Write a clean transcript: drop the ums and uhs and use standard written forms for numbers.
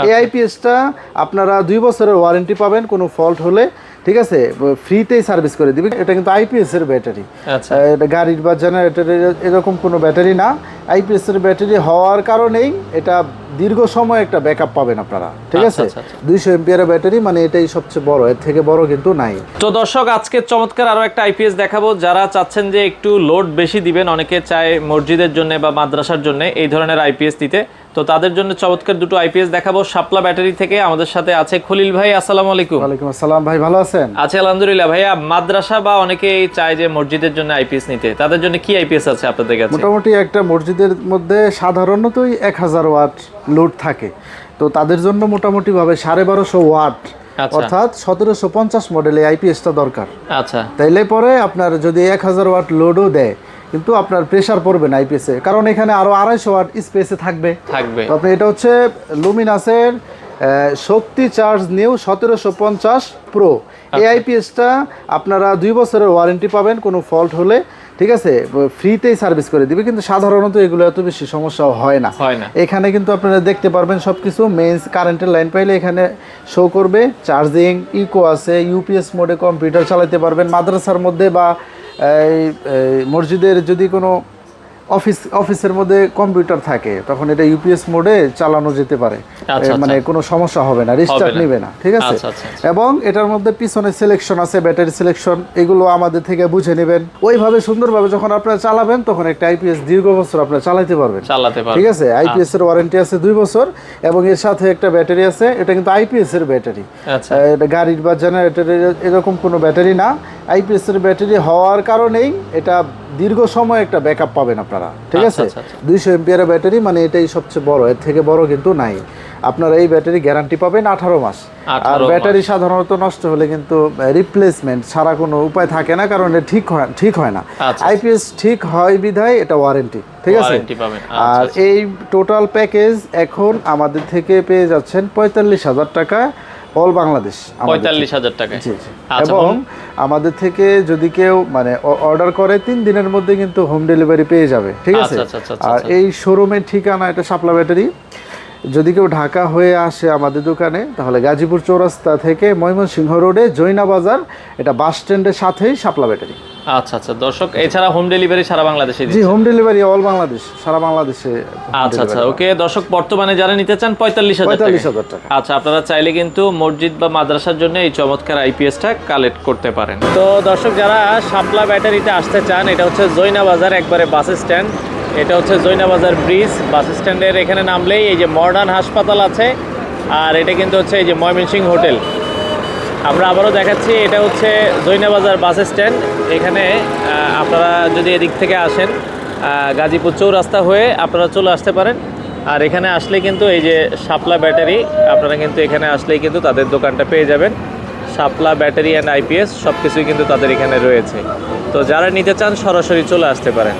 এই আইপিএসটা আপনারা 2 বছরের ওয়ারেন্টি পাবেন কোনো ফল্ট হলে, ঠিক আছে, ফ্রিতেই সার্ভিস করে দিবে। এটা কিন্তু আইপিএস এর ব্যাটারি, আচ্ছা এটা গাড়ির বা জেনারেটরের এরকম কোনো ব্যাটারি না। আইপিএস এর ব্যাটারি হওয়ার কারণেই এটা দীর্ঘ সময় একটা ব্যাকআপ পাবেন আপনারা, ঠিক আছে। 200 এমপিআরের ব্যাটারি, মানে এটাই সবচেয়ে বড়, এর থেকে বড় কিন্তু নাই। তো দর্শক, আজকে চমৎকার আরো একটা আইপিএস দেখাবো। যারা চাচ্ছেন যে একটু লোড বেশি দিবেন, অনেকে চায় মসজিদের জন্য বা মাদ্রাসার জন্য এই ধরনের আইপিএস দিতে, তো তাদের জন্য চমৎকার দুটো আইপিএস দেখাবো শাপলা ব্যাটারি থেকে। আমাদের সাথে আছে খলিল ভাই। আসসালামু আলাইকুম। ওয়ালাইকুম আসসালাম ভাই, ভালো আছেন? আচ্ছা আলহামদুলিল্লাহ। ভাইয়া, মাদ্রাসা বা অনেকেই চায় যে মসজিদের জন্য আইপিএস নিতে, তাদের জন্য কি আইপিএস আছে আপনাদের কাছে? মোটামুটি একটা মসজিদের মধ্যে সাধারণতই 1000 ওয়াট লোড থাকে, তো তাদের জন্য মোটামুটি ভাবে 1250 ওয়াট, অর্থাৎ 1750 মডেলে আইপিএসটা দরকার। আচ্ছা, তাইলে পরে আপনার যদি 1000 ওয়াট লোডও দেয়, কিন্তু আপনার প্রেসার পড়বে না আইপিএসে, কারণ এখানে আরো 250 ওয়াট স্পেসে থাকবে। তো আপনি, এটা হচ্ছে লুমিনাসের শক্তি চার্জ নিউ 1750 প্রো। এই আইপিএসটা আপনারা 2 বছরের ওয়ারেন্টি পাবেন কোনো ফল্ট হলে, ঠিক আছে, ফ্রিতেই সার্ভিস করে দিবে। কিন্তু সাধারণত এগুলো এত বেশি সমস্যা হয় না। এখানে কিন্তু আপনারা দেখতে পারবেন সবকিছু। মেইন কারেন্টের লাইন পাইলে এখানে শো করবে, চার্জিং, ইকো আছে, ইউপিএস মোডে কম্পিউটার চালাতে পারবেন। মাদ্রাসার মধ্যে বা মসজিদের যদি কোনো অফিসের মধ্যে কম্পিউটার থাকে, তখন এটা ইউপিএস মোডে চালানো যেতে পারে, মানে কোনো সমস্যা হবে না, রিস্টার্ট নেবে না, ঠিক আছে। এবং এটার মধ্যে পিছনে সিলেকশন আছে, ব্যাটারি সিলেকশন, এগুলো আমাদের থেকে বুঝে নেবেন। ওইভাবে সুন্দরভাবে যখন আপনারা চালাবেন, তখন একটা আইপিএস দীর্ঘ বছর আপনারা চালাতে পারবেন, ঠিক আছে। আইপিএস এর ওয়ারেন্টি আছে 2 বছর, এবং এর সাথে একটা ব্যাটারি আছে, এটা কিন্তু আইপিএস এর ব্যাটারি, এটা গাড়ির বা জেনারেটরের এরকম কোনো ব্যাটারি না। আইপিএস এর ব্যাটারি হওয়ার কারণেই এটা দীর্ঘ সময় একটা ব্যাকআপ পাবেন আপনারা, ঠিক আছে। 200 এমপিআরের ব্যাটারি, মানে এটাই সবচেয়ে বড়, এর থেকে বড় কিন্তু নাই। আপনারা এই ব্যাটারি গ্যারান্টি পাবেন 18 মাস। আর ব্যাটারি সাধারণত নষ্ট হলে কিন্তু রিপ্লেসমেন্ট ছাড়া কোনো উপায় থাকে না, কারণ এটা ঠিক হয় না। আইপিএস ঠিক হয় বিধায় এটা ওয়ারেন্টি, ঠিক আছে। আর এই টোটাল প্যাকেজ এখন আমাদের থেকে পেয়ে যাচ্ছেন 45,000 টাকা অল বাংলাদেশ, 45,000 টাকা। এবং আমাদের থেকে যদি কেউ মানে অর্ডার করে 3 দিনের মধ্যে কিন্তু হোম ডেলিভারি পেয়ে যাবে, ঠিক আছে। আর এই শোরুমের ঠিকানা এটা শাপলা ব্যাটারি। যদি কেউ ঢাকা হয়ে আসে আমাদের দোকানে, তাহলে গাজীপুর চৌরাস্তা থেকে ময়মনসিংহ রোডে জৈনা বাজার, এটা বাস স্ট্যান্ডের সাথেই শাপলা ব্যাটারি। আচ্ছা দর্শক, এছাড়া হোম ডেলিভারি সারা বাংলাদেশে? জি, হোম ডেলিভারি অল বাংলাদেশ, সারা বাংলাদেশে। আচ্ছা ওকে দর্শক, বর্তমানে যারা নিতে চান 45,000 টাকা। আচ্ছা, আপনারা চাইলে কিন্তু মসজিদ বা মাদ্রাসার জন্য এই চমৎকার আইপিএসটা কালেক্ট করতে পারেন। তো দর্শক, যারা শাপলা ব্যাটারিতে আসতে চান, এটা হচ্ছে জৈনা বাজার, একবারে বাস স্ট্যান্ড। এটা হচ্ছে জৈনা বাজার ব্রিজ, বাস স্ট্যান্ডের এখানে নামলেই এই যে মডার্ন হাসপাতাল আছে, আর এটা কিন্তু হচ্ছে এই যে ময়মনসিংহ হোটেল। আমরা আবারও দেখাচ্ছি, এটা হচ্ছে জৈনা বাজার বাস স্ট্যান্ড। এখানে আপনারা যদি এদিক থেকে আসেন, গাজীপুর চৌরাস্তা হয়ে আপনারা চলে আসতে পারেন। আর এখানে আসলে কিন্তু এই যে শাপলা ব্যাটারি, আপনারা কিন্তু এখানে আসলেই কিন্তু তাদের দোকানটা পেয়ে যাবেন। শাপলা ব্যাটারি অ্যান্ড আইপিএস সব কিছুই কিন্তু তাদের এখানে রয়েছে। তো যারা নিতে চান সরাসরি চলে আসতে পারেন।